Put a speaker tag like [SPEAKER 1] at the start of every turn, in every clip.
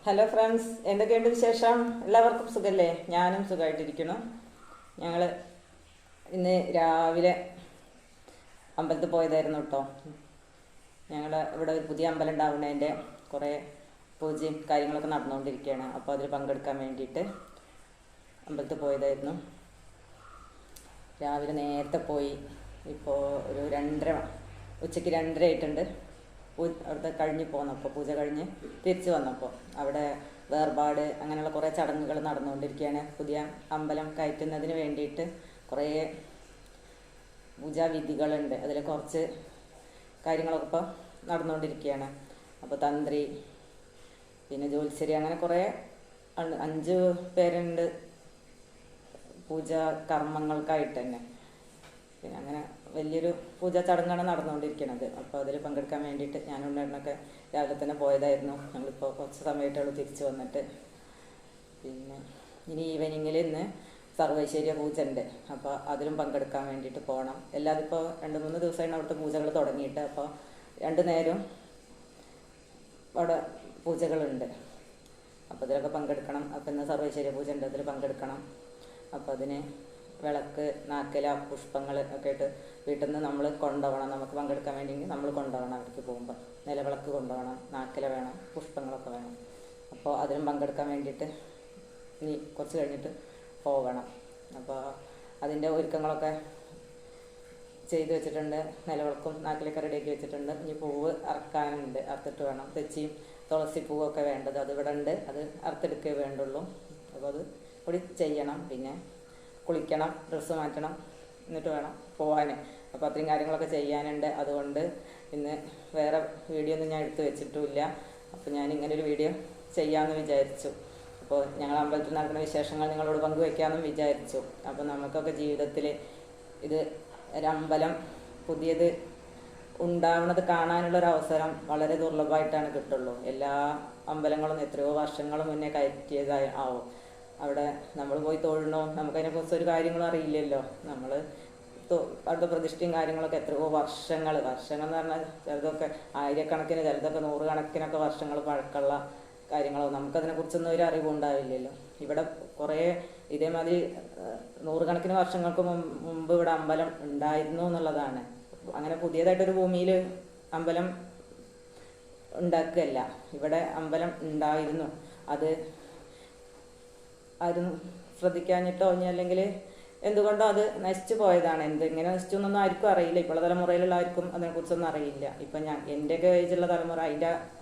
[SPEAKER 1] Hello friends, എന്തൊക്കെയുണ്ട് വിശേഷം? എല്ലാവർക്കും സുഖല്ലേ? ഞാനും സുഖമായിട്ടിരിക്കുന്നു. ഞങ്ങൾ ഇന്ന് രാവിലെ അമ്പലത്തിൽ പോയതായിരുന്നു കേട്ടോ. ഞങ്ങൾ ഇവിടെ ഒരു പുതിയ അമ്പലം ഉണ്ടാവുന്നതിൻ്റെ കുറേ പൂജയും കാര്യങ്ങളൊക്കെ നടന്നുകൊണ്ടിരിക്കുകയാണ്. അപ്പോൾ അതിൽ പങ്കെടുക്കാൻ വേണ്ടിയിട്ട് അമ്പലത്തിൽ പോയതായിരുന്നു. രാവിലെ നേരത്തെ പോയി. ഇപ്പോൾ ഒരു 2:30 ഉച്ചയ്ക്ക് 2:30 ആയിട്ടുണ്ട്. അവിടുത്തെ കഴിഞ്ഞ് പോന്നപ്പോൾ, പൂജ കഴിഞ്ഞ് തിരിച്ച് വന്നപ്പോൾ അവിടെ വേർപാട് അങ്ങനെയുള്ള കുറേ ചടങ്ങുകൾ നടന്നുകൊണ്ടിരിക്കുകയാണ്. പുതിയ അമ്പലം കയറ്റുന്നതിന് വേണ്ടിയിട്ട് കുറേ പൂജാവിധികളുണ്ട്. അതിൽ കുറച്ച് കാര്യങ്ങളൊക്കെ ഇപ്പോൾ നടന്നുകൊണ്ടിരിക്കുകയാണ്. അപ്പോൾ തന്ത്രി, പിന്നെ ജ്യോത്സ്യരി, അങ്ങനെ കുറേ 5 പേരുണ്ട് പൂജാ കർമ്മങ്ങൾക്കായിട്ട് തന്നെ. പിന്നെ അങ്ങനെ വലിയൊരു പൂജാ ചടങ്ങാണ് നടന്നുകൊണ്ടിരിക്കുന്നത്. അപ്പോൾ അതിൽ പങ്കെടുക്കാൻ വേണ്ടിയിട്ട് ഞാനും ഉണ്ണേട്ടനൊക്കെ രാവിലെ തന്നെ പോയതായിരുന്നു. ഞങ്ങളിപ്പോൾ കുറച്ച് സമയമായിട്ടുള്ളൂ തിരിച്ച് വന്നിട്ട്. പിന്നെ ഇനി ഈവനിങ്ങിൽ ഇന്ന് സർവൈശ്വര്യ പൂജ ഉണ്ട്. അപ്പോൾ അതിലും പങ്കെടുക്കാൻ വേണ്ടിയിട്ട് പോകണം. എല്ലാതും ഇപ്പോൾ 2-3 ദിവസമാണ് അവിടുത്തെ പൂജകൾ തുടങ്ങിയിട്ട്. അപ്പോൾ 2 നേരം അവിടെ പൂജകളുണ്ട്. അപ്പോൾ അതിലൊക്കെ പങ്കെടുക്കണം. അപ്പോൾ ഇന്ന് സർവൈശ്വര്യ പൂജ ഉണ്ട്, അതിൽ പങ്കെടുക്കണം. അപ്പോൾ അതിന് വിളക്ക്, നാക്കല, പുഷ്പങ്ങൾ ഒക്കെ ആയിട്ട് വീട്ടിൽ നിന്ന് നമ്മൾ കൊണ്ടുപോകണം. നമുക്ക് പങ്കെടുക്കാൻ വേണ്ടിയെങ്കിൽ നമ്മൾ കൊണ്ടുപോകണം. അവിടേക്ക് പോകുമ്പോൾ നിലവിളക്ക് കൊണ്ടുപോകണം, നാക്കല വേണം, പുഷ്പങ്ങളൊക്കെ വേണം. അപ്പോൾ അതിനും പങ്കെടുക്കാൻ വേണ്ടിയിട്ട് ഇനി കുറച്ച് കഴിഞ്ഞിട്ട് പോകണം. അപ്പോൾ അതിൻ്റെ ഒരുക്കങ്ങളൊക്കെ ചെയ്ത് വെച്ചിട്ടുണ്ട്. നിലവിളക്കും നാക്കിലൊക്കെ റെഡിയാക്കി വെച്ചിട്ടുണ്ട്. ഇനി പൂവ് അറക്കാനുണ്ട്, അറുത്തിട്ട് വേണം. തെച്ചിയും തുളസി പൂവൊക്കെ വേണ്ടത് അതിവിടെ ഉണ്ട്. അത് അറുത്തെടുക്കേ വേണ്ടുള്ളൂ. അപ്പോൾ അത് കൂടി ചെയ്യണം. പിന്നെ കുളിക്കണം, ഡ്രസ്സ് മാറ്റണം, എന്നിട്ട് വേണം പോകാൻ. അപ്പോൾ അത്രയും കാര്യങ്ങളൊക്കെ ചെയ്യാനുണ്ട്. അതുകൊണ്ട് ഇന്ന് വേറെ വീഡിയോ ഒന്നും ഞാൻ എടുത്ത് വെച്ചിട്ടുമില്ല. അപ്പോൾ ഞാൻ ഇങ്ങനൊരു വീഡിയോ ചെയ്യാമെന്ന് വിചാരിച്ചു. അപ്പോൾ ഞങ്ങൾ അമ്പലത്തിൽ നടക്കുന്ന വിശേഷങ്ങൾ നിങ്ങളോട് പങ്കുവയ്ക്കാമെന്നും വിചാരിച്ചു. അപ്പോൾ നമുക്കൊക്കെ ജീവിതത്തിൽ ഇത് ഒരമ്പലം പുതിയത് ഉണ്ടാവുന്നത് കാണാനുള്ളൊരവസരം വളരെ ദുർലഭമായിട്ടാണ് കിട്ടുള്ളൂ. എല്ലാ അമ്പലങ്ങളും എത്രയോ വർഷങ്ങൾ മുന്നേ കയറ്റിയതായി ആവും. അവിടെ നമ്മൾ പോയി തൊഴണോ, നമുക്കതിനെക്കുറിച്ച് ഒരു കാര്യങ്ങളും അറിയില്ലല്ലോ. നമ്മൾ അവിടുത്തെ പ്രതിഷ്ഠയും കാര്യങ്ങളൊക്കെ എത്രയോ വർഷങ്ങൾ എന്ന് പറഞ്ഞാൽ ചിലതൊക്കെ 1000കണക്കിന്, ചിലതൊക്കെ 100കണക്കിനൊക്കെ വർഷങ്ങൾ പഴക്കമുള്ള കാര്യങ്ങളോ. നമുക്കതിനെക്കുറിച്ചൊന്നും ഒരു അറിവുണ്ടാവില്ലല്ലോ. ഇവിടെ കുറേ ഇതേമാതിരി 100കണക്കിന് വർഷങ്ങൾക്ക് മുമ്പ് ഇവിടെ അമ്പലം ഉണ്ടായിരുന്നു എന്നുള്ളതാണ്. അങ്ങനെ പുതിയതായിട്ടൊരു ഭൂമിയിൽ അമ്പലം ഉണ്ടാക്കുകയല്ല, ഇവിടെ അമ്പലം ഉണ്ടായിരുന്നു. അത് ആരും ശ്രദ്ധിക്കാഞ്ഞിട്ടോ ഇനി അല്ലെങ്കിൽ എന്തുകൊണ്ടോ അത് നശിച്ചു പോയതാണ്. എങ്ങനെ നശിച്ചു എന്നൊന്നും ആർക്കും അറിയില്ല. ഇപ്പോഴുള്ള തലമുറയിലുള്ള ആർക്കും അതിനെക്കുറിച്ചൊന്നും അറിയില്ല. ഇപ്പം എൻ്റെയൊക്കെ ഏജുള്ള തലമുറ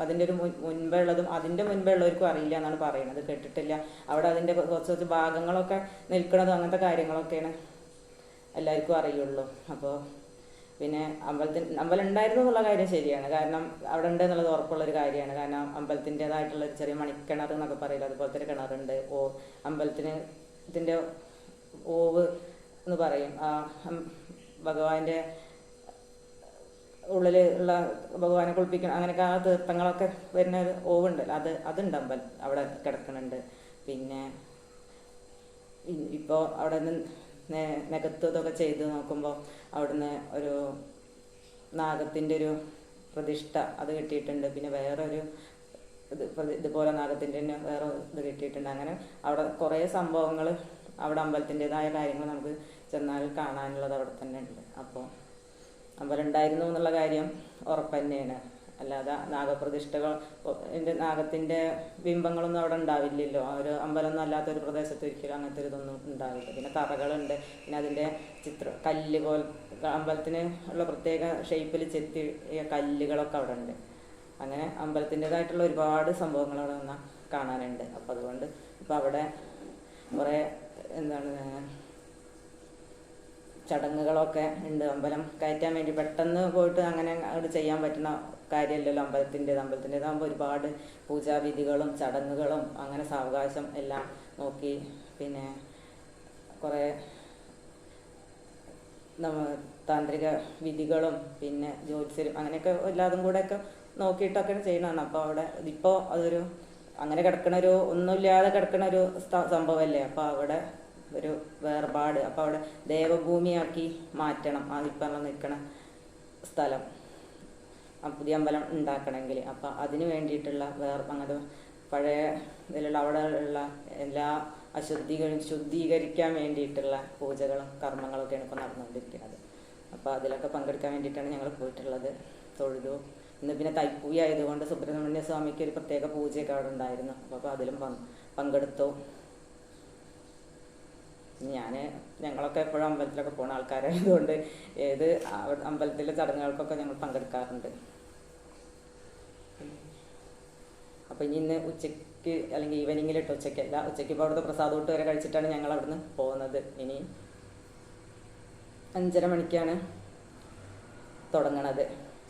[SPEAKER 1] അതിൻ്റെ ഒരു മുൻപേ ഉള്ളതും അതിൻ്റെ മുൻപേ ഉള്ളവർക്കും അറിയില്ല എന്നാണ് പറയുന്നത്. കേട്ടിട്ടില്ല. അവിടെ അതിൻ്റെ കുറച്ച് ഭാഗങ്ങളൊക്കെ നിൽക്കുന്നതും അങ്ങനത്തെ കാര്യങ്ങളൊക്കെയാണ് എല്ലാവർക്കും അറിയുള്ളൂ. അപ്പോൾ പിന്നെ അമ്പലം ഉണ്ടായിരുന്നു എന്നുള്ള കാര്യം ശരിയാണ്. കാരണം അവിടെ ഉണ്ട് എന്നുള്ളത് ഉറപ്പുള്ളൊരു കാര്യമാണ്. കാരണം അമ്പലത്തിൻ്റെതായിട്ടുള്ള ചെറിയ മണിക്കിണർ എന്നൊക്കെ പറയില്ല, അതുപോലത്തെ ഒരു കിണറുണ്ട്. അമ്പലത്തിന് ഇതിൻ്റെ ഓവ് എന്ന് പറയും. ഭഗവാന്റെ ഉള്ളിൽ ഉള്ള ഭഗവാനെ കുളിപ്പിക്കണം, അങ്ങനെയൊക്കെ ആ തീർത്ഥങ്ങളൊക്കെ വരുന്ന ഒരു ഓവുണ്ടല്ലോ, അതുണ്ട് അമ്പലം അവിടെ കിടക്കുന്നുണ്ട്. പിന്നെ ഇപ്പോൾ അവിടെ നിന്ന് നികത്ത് ഇതൊക്കെ ചെയ്ത് നോക്കുമ്പോൾ അവിടുന്ന് ഒരു നാഗത്തിൻ്റെ ഒരു പ്രതിഷ്ഠ അത് കിട്ടിയിട്ടുണ്ട്. പിന്നെ വേറൊരു ഇതുപോലെ നാഗത്തിൻ്റെ തന്നെ വേറെ ഇത് കിട്ടിയിട്ടുണ്ട്. അങ്ങനെ അവിടെ കുറേ സംഭവങ്ങൾ അവിടെ അമ്പലത്തിൻ്റെതായ കാര്യങ്ങൾ നമുക്ക് ചെന്നാൽ കാണാനുള്ളത് അവിടെ തന്നെ ഉണ്ട്. അപ്പോൾ അമ്പലം ഉണ്ടായിരുന്നു എന്നുള്ള കാര്യം ഉറപ്പ് തന്നെയാണ്. അല്ലാതെ നാഗപ്രതിഷ്ഠകൾ നാഗത്തിൻ്റെ ബിംബങ്ങളൊന്നും അവിടെ ഉണ്ടാവില്ലല്ലോ. ഒരു അമ്പലമൊന്നും അല്ലാത്തൊരു പ്രദേശത്ത് ഒരിക്കലും അങ്ങനത്തെ ഇതൊന്നും ഉണ്ടാവില്ല. പിന്നെ തറകളുണ്ട്. പിന്നെ അതിൻ്റെ കല്ല് പോലെ അമ്പലത്തിന് ഉള്ള പ്രത്യേക ഷേപ്പിൽ ചെത്തിയ കല്ലുകളൊക്കെ അവിടെ ഉണ്ട്. അങ്ങനെ അമ്പലത്തിൻ്റെതായിട്ടുള്ള ഒരുപാട് സംഭവങ്ങൾ അവിടെ നിന്നാൽ കാണാനുണ്ട്. അപ്പോൾ അതുകൊണ്ട് ഇപ്പോൾ അവിടെ കുറേ ചടങ്ങുകളൊക്കെ ഉണ്ട്. അമ്പലം കയറ്റാൻ വേണ്ടി പെട്ടെന്ന് പോയിട്ട് അങ്ങനെ അവിടെ ചെയ്യാൻ പറ്റുന്ന കാര്യമല്ലല്ലോ അമ്പലത്തിൻ്റെതാകുമ്പോൾ ഒരുപാട് പൂജാവിധികളും ചടങ്ങുകളും അങ്ങനെ സാവകാശം എല്ലാം നോക്കി, പിന്നെ കുറേ താന്ത്രിക വിധികളും പിന്നെ ജ്യോത്സ്യരും അങ്ങനെയൊക്കെ എല്ലാതും കൂടെയൊക്കെ നോക്കിയിട്ടൊക്കെയാണ് ചെയ്യുന്നതാണ്. അപ്പോൾ അവിടെ ഇപ്പോൾ അതൊരു അങ്ങനെ കിടക്കണൊരു ഒന്നുമില്ലാതെ കിടക്കണൊരു സംഭവമല്ലേ. അപ്പോൾ അവിടെ ഒരു വേർപാട്. അപ്പോൾ അവിടെ ദേവഭൂമിയാക്കി മാറ്റണം അതിപ്പം നിൽക്കണ സ്ഥലം. പുതിയ അമ്പലം ഉണ്ടാക്കണമെങ്കിൽ. അപ്പം അതിന് വേണ്ടിയിട്ടുള്ള അങ്ങനത്തെ പഴയ ഇതിലുള്ള അവിടെ ഉള്ള എല്ലാ അശുദ്ധികളും ശുദ്ധീകരിക്കാൻ വേണ്ടിയിട്ടുള്ള പൂജകളും കർമ്മങ്ങളൊക്കെയാണ് ഇപ്പോൾ നടന്നുകൊണ്ടിരിക്കുന്നത്. അപ്പോൾ അതിലൊക്കെ പങ്കെടുക്കാൻ വേണ്ടിയിട്ടാണ് ഞങ്ങൾ പോയിട്ടുള്ളത്. തൊഴുതു. ഇന്ന് പിന്നെ തൈപ്പൂയ ആയതുകൊണ്ട് സുബ്രഹ്മണ്യ സ്വാമിക്ക് ഒരു പ്രത്യേക പൂജയൊക്കെ അവിടെ ഉണ്ടായിരുന്നു. അപ്പോൾ അതിലും പങ്കെടുത്തു. ഞങ്ങളൊക്കെ എപ്പോഴും അമ്പലത്തിലൊക്കെ പോകുന്ന ആൾക്കാരായതുകൊണ്ട് ഏത് അമ്പലത്തിലെ ചടങ്ങുകൾക്കൊക്കെ ഞങ്ങൾ പങ്കെടുക്കാറുണ്ട്. അപ്പോൾ ഇന്ന് ഉച്ചയ്ക്ക് അല്ലെങ്കിൽ ഈവനിങ്ങിലിട്ട് ഉച്ചയ്ക്കല്ല, ഉച്ചയ്ക്ക് ഇപ്പോൾ അവിടുത്തെ പ്രസാദോട്ട് വരെ കഴിച്ചിട്ടാണ് ഞങ്ങൾ അവിടുന്ന് പോകുന്നത്. ഇനി 5:30 മണിക്കാണ് തുടങ്ങണത്,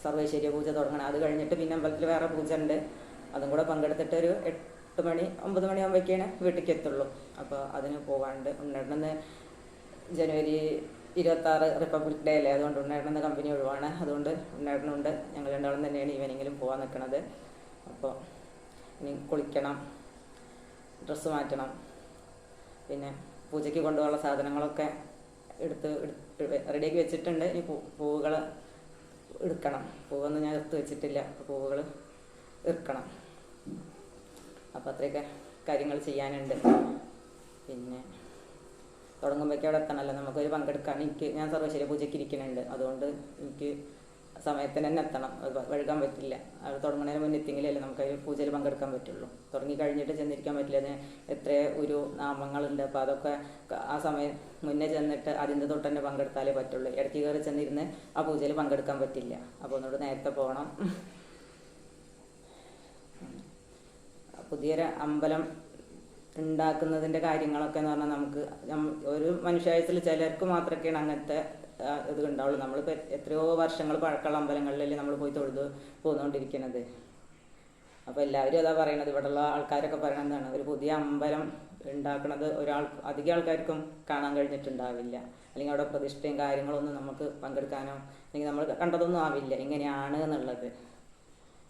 [SPEAKER 1] സർവൈശ്വര്യ പൂജ തുടങ്ങണം. അത് കഴിഞ്ഞിട്ട് പിന്നെ അമ്പലത്തിൽ വേറെ പൂജ ഉണ്ട്, അതും കൂടെ പങ്കെടുത്തിട്ട് ഒരു 8 മണി 9 മണിയാകുമ്പോഴേക്കാണ് വീട്ടിലേക്ക് എത്തുള്ളൂ. അപ്പോൾ അതിന് പോകാണ്ട് ഉണ്ണേട്ടന്ന് ജനുവരി 26 റിപ്പബ്ലിക് ഡേ അല്ലേ, അതുകൊണ്ട് ഉണ്ണേട്ടന്ന് കമ്പനി ഒഴിവാണ്. അതുകൊണ്ട് ഉണ്ണേട്ടനുണ്ട്. ഞങ്ങൾ രണ്ടാളും തന്നെയാണ് ഈവനിങ്ങിലും പോകാൻ നിൽക്കുന്നത്. അപ്പോൾ ഇനി കുളിക്കണം, ഡ്രസ്സ് മാറ്റണം, പിന്നെ പൂജയ്ക്ക് കൊണ്ടുപോകാനുള്ള സാധനങ്ങളൊക്കെ എടുത്ത് റെഡിയാക്കി വെച്ചിട്ടുണ്ട്. ഇനി പൂവുകൾ എടുക്കണം. പൂവൊന്നും ഞാൻ എടുത്ത് വെച്ചിട്ടില്ല, പൂവുകൾ എടുക്കണം. അപ്പോൾ അത്രയൊക്കെ കാര്യങ്ങൾ ചെയ്യാനുണ്ട്. പിന്നെ തുടങ്ങുമ്പോഴേക്കും അവിടെ എത്തണമല്ലോ, നമുക്കൊരു പങ്കെടുക്കാൻ. ഞാൻ സർവ്വശ്വര്യ പൂജയ്ക്ക് ഇരിക്കുന്നുണ്ട്, അതുകൊണ്ട് എനിക്ക് സമയത്തിന് തന്നെ എത്തണം, വഴുകാൻ പറ്റില്ല. അത് തുടങ്ങുന്നതിന് മുന്നേ എത്തിയെങ്കിലല്ലേ നമുക്ക് പൂജയിൽ പങ്കെടുക്കാൻ പറ്റുള്ളൂ. തുടങ്ങി കഴിഞ്ഞിട്ട് ചെന്നിരിക്കാൻ പറ്റില്ല. അതിന് എത്ര ഒരു നാമങ്ങളുണ്ട്. അപ്പോൾ അതൊക്കെ ആ സമയം മുന്നേ ചെന്നിട്ട് അതിൻ്റെ തൊട്ട് തന്നെ പങ്കെടുത്താലേ പറ്റുള്ളൂ. ഇടയ്ക്ക് കയറി ചെന്നിരുന്ന് ആ പൂജയിൽ പങ്കെടുക്കാൻ പറ്റില്ല. അപ്പോൾ ഒന്നുകൂടെ നേരത്തെ പോകണം. പുതിയൊരു അമ്പലം ഉണ്ടാക്കുന്നതിൻ്റെ കാര്യങ്ങളൊക്കെ എന്ന് പറഞ്ഞാൽ നമുക്ക് ഒരു മനുഷ്യായുസ്സിൽ ചിലർക്ക് മാത്രമൊക്കെയാണ് അങ്ങനത്തെ ഇത് ഉണ്ടാവുള്ളൂ. നമ്മളിപ്പോൾ എത്രയോ വർഷങ്ങൾ പഴക്കമുള്ള അമ്പലങ്ങളിലല്ലേ നമ്മൾ പോയി തൊഴുത് പോന്നുകൊണ്ടിരിക്കുന്നത്. അപ്പോൾ എല്ലാവരും അതാ പറയണത്, ഇവിടെയുള്ള ആൾക്കാരൊക്കെ പറയണതാണ്, ഒരു പുതിയ അമ്പലം ഉണ്ടാക്കുന്നത് അധികം ആൾക്കാർക്കും കാണാൻ കഴിഞ്ഞിട്ടുണ്ടാവില്ല. അല്ലെങ്കിൽ അവിടെ പ്രതിഷ്ഠയും കാര്യങ്ങളൊന്നും നമുക്ക് പങ്കെടുക്കാനോ അല്ലെങ്കിൽ നമ്മൾ കണ്ടതൊന്നും ആവില്ല എങ്ങനെയാണ് എന്നുള്ളത്.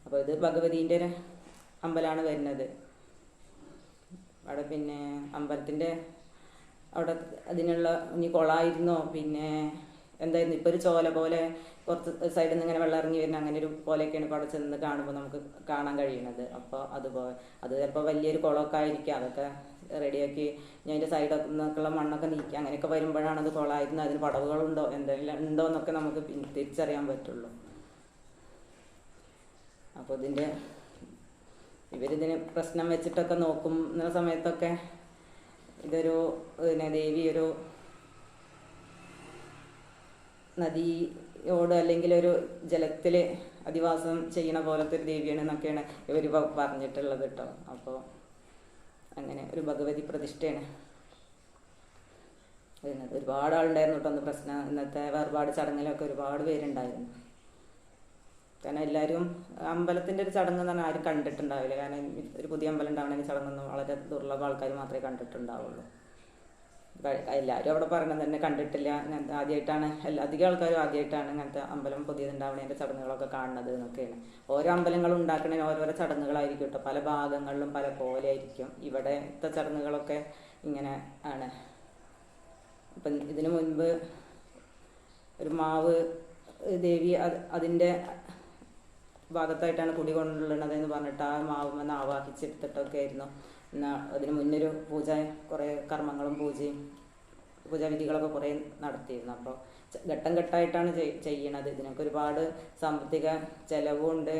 [SPEAKER 1] അപ്പോൾ ഇത് ഭഗവതീൻ്റെ ഒരു അമ്പലമാണ് വരുന്നത്. അവിടെ പിന്നെ അമ്പലത്തിൻ്റെ അവിടെ അതിനുള്ള ഇനി കുളമായിരുന്നോ പിന്നെ എന്തായിരുന്നു, ഇപ്പോൾ ഒരു ചോല പോലെ കുറച്ച് സൈഡിൽ നിന്ന് ഇങ്ങനെ വെള്ളം ഇറങ്ങി വരുന്ന അങ്ങനെ ഒരു പോലെയൊക്കെയാണ് ഇപ്പോൾ അവിടെ ചെന്ന് കാണുമ്പോൾ നമുക്ക് കാണാൻ കഴിയുന്നത്. അപ്പോൾ അത് ചിലപ്പോൾ വലിയൊരു കുളമൊക്കെ ആയിരിക്കും. അതൊക്കെ റെഡിയാക്കി ഞാൻ അതിൻ്റെ സൈഡൊക്കെ നിന്നൊക്കെയുള്ള മണ്ണൊക്കെ നീക്കി അങ്ങനെയൊക്കെ വരുമ്പോഴാണ് അത് കുളമായിരുന്നു, അതിന് പടവുകളുണ്ടോ എന്തെങ്കിലും ഉണ്ടോ എന്നൊക്കെ നമുക്ക് തിരിച്ചറിയാൻ പറ്റുള്ളൂ. അപ്പോൾ ഇവരിതിന് പ്രശ്നം വെച്ചിട്ടൊക്കെ നോക്കുന്ന സമയത്തൊക്കെ ഇതൊരു ദേവി ഒരു നദിയോട് അല്ലെങ്കിൽ ഒരു ജലത്തിൽ അധിവാസം ചെയ്യണ പോലത്തെ ഒരു ദേവിയാണ് എന്നൊക്കെയാണ് ഇവർ പറഞ്ഞിട്ടുള്ളത് കേട്ടോ. അപ്പോൾ അങ്ങനെ ഒരു ഭഗവതി പ്രതിഷ്ഠയാണ് വരുന്നത്. ഒരുപാട് ആളുണ്ടായിരുന്നു കേട്ടോ അന്ന് പ്രശ്നം. ഇന്നത്തെ വേർപാട് ചടങ്ങിലൊക്കെ ഒരുപാട് പേരുണ്ടായിരുന്നു. കാരണം എല്ലാവരും അമ്പലത്തിൻ്റെ ഒരു ചടങ്ങ് എന്ന് പറഞ്ഞാൽ ആരും കണ്ടിട്ടുണ്ടാവില്ല. കാരണം ഒരു പുതിയ അമ്പലം ഉണ്ടാവണമെങ്കിൽ ചടങ്ങൊന്നും വളരെ ദുർലഭ ആൾക്കാർ മാത്രമേ കണ്ടിട്ടുണ്ടാവുള്ളൂ. എല്ലാവരും അവിടെ പറയണത് തന്നെ കണ്ടിട്ടില്ല, ഇങ്ങനത്തെ ആദ്യമായിട്ടാണ് അധികം ആൾക്കാരും ആദ്യമായിട്ടാണ് ഇങ്ങനത്തെ അമ്പലം പുതിയതുണ്ടാവണതിൻ്റെ ചടങ്ങുകളൊക്കെ കാണുന്നത് എന്നൊക്കെയാണ്. ഓരോ അമ്പലങ്ങളും ഉണ്ടാക്കണതിന് ഓരോരോ ചടങ്ങുകളായിരിക്കും കേട്ടോ, പല ഭാഗങ്ങളിലും പല പോലെ ആയിരിക്കും. ഇവിടത്തെ ചടങ്ങുകളൊക്കെ ഇങ്ങനെ ആണ്. അപ്പം ഇതിനു മുൻപ് ഒരു മാവ് ദേവി അതിൻ്റെ ഭാഗത്തായിട്ടാണ് കുടികൊണ്ടുള്ളത് എന്ന് പറഞ്ഞിട്ട് ആ മാവുമെന്ന് ആവാഹിച്ചെടുത്തിട്ടൊക്കെ ആയിരുന്നു. എന്നാൽ അതിന് മുന്നൊരു പൂജ, കുറേ കർമ്മങ്ങളും പൂജാവിധികളൊക്കെ കുറേ നടത്തിയിരുന്നു. അപ്പോൾ ഘട്ടം ഘട്ടമായിട്ടാണ് ചെയ്യണത്. ഇതിനൊക്കെ ഒരുപാട് സാമ്പത്തിക ചിലവുണ്ട്.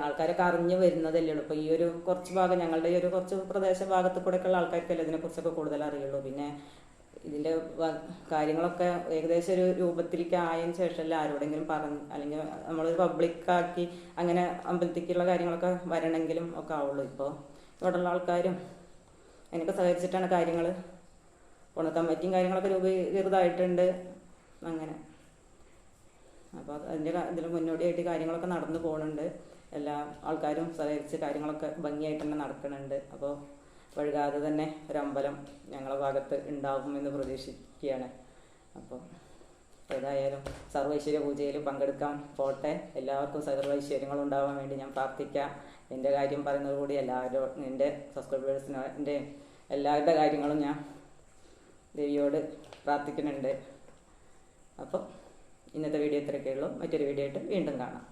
[SPEAKER 1] ആൾക്കാരൊക്കെ അറിഞ്ഞു വരുന്നതല്ലേ ഉള്ളൂ. ഇപ്പോൾ ഈ ഒരു കുറച്ച് ഭാഗം ഞങ്ങളുടെ ഈ ഒരു കുറച്ച് പ്രദേശ ഭാഗത്ത് കൂടെയൊക്കെയുള്ള ആൾക്കാർക്കല്ലേ ഇതിനെക്കുറിച്ചൊക്കെ കൂടുതൽ അറിയുള്ളൂ. പിന്നെ ഇതിൻ്റെ കാര്യങ്ങളൊക്കെ ഏകദേശം ഒരു രൂപത്തിലേക്ക് ആയതിനു ശേഷമല്ല ആരോടെങ്കിലും പറഞ്ഞ് അല്ലെങ്കിൽ നമ്മളൊരു പബ്ലിക്കാക്കി അങ്ങനെ അമ്പലത്തിലേക്കുള്ള കാര്യങ്ങളൊക്കെ വരണമെങ്കിലും ഒക്കെ ആവുള്ളൂ. ഇപ്പോൾ ഇവിടെയുള്ള ആൾക്കാരും അതിനൊക്കെ സഹകരിച്ചിട്ടാണ് കാര്യങ്ങൾ കമ്മിറ്റിയും കാര്യങ്ങളൊക്കെ രൂപീകൃതമായിട്ടുണ്ട് അങ്ങനെ. അപ്പോൾ ഇതിന് മുന്നോടിയായിട്ട് കാര്യങ്ങളൊക്കെ നടന്നു പോകുന്നുണ്ട്. എല്ലാ ആൾക്കാരും സഹകരിച്ച് കാര്യങ്ങളൊക്കെ ഭംഗിയായിട്ട് തന്നെ നടക്കുന്നുണ്ട്. അപ്പോൾ വഴുകാതെ തന്നെ ഒരമ്പലം ഞങ്ങളുടെ ഭാഗത്ത് ഉണ്ടാകുമെന്ന് പ്രതീക്ഷിക്കുകയാണ്. അപ്പോൾ ഏതായാലും സർവൈശ്വര്യ പൂജയിൽ പങ്കെടുക്കാൻ പോട്ടെ. എല്ലാവർക്കും സർവൈശ്വര്യങ്ങളും ഉണ്ടാവാൻ വേണ്ടി ഞാൻ പ്രാർത്ഥിക്കാം. എൻ്റെ കാര്യം പറയുന്നത് കൂടി എല്ലാവരും എൻ്റെ സബ്സ്ക്രൈബേഴ്സിന് എൻ്റെ എല്ലാവരുടെ കാര്യങ്ങളും ഞാൻ ദേവിയോട് പ്രാർത്ഥിക്കുന്നുണ്ട്. അപ്പോൾ ഇന്നത്തെ വീഡിയോ ഇത്രയൊക്കെ ഉള്ളൂ. മറ്റൊരു വീഡിയോ ആയിട്ട് വീണ്ടും കാണാം.